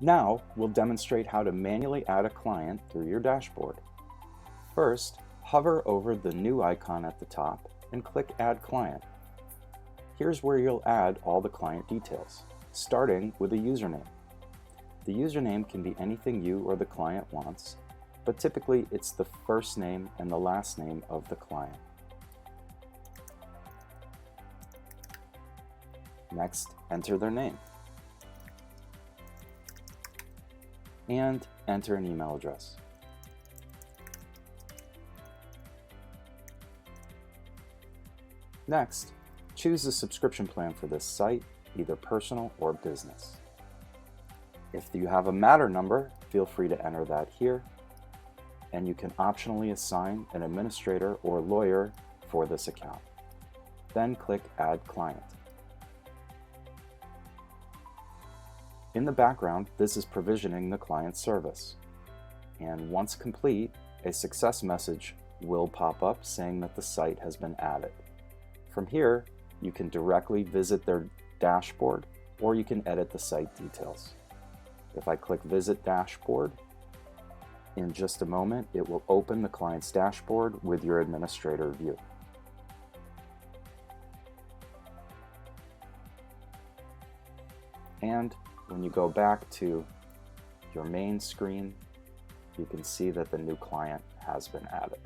Now, we'll demonstrate how to manually add a client through your dashboard. First, hover over the new icon at the top and click Add Client. Here's where you'll add all the client details, starting with a username. The username can be anything you or the client wants, but typically it's the first name and the last name of the client. Next, enter their name. And enter an email address. Next, choose the subscription plan for this site, either personal or business. If you have a Matter number, feel free to enter that here, and you can optionally assign an administrator or lawyer for this account. Then click Add Client. In the background, this is provisioning the client service. And once complete, a success message will pop up saying that the site has been added. From here, you can directly visit their dashboard, or you can edit the site details. If I click Visit Dashboard, in just a moment, it will open the client's dashboard with your administrator view. And when you go back to your main screen, you can see that the new client has been added.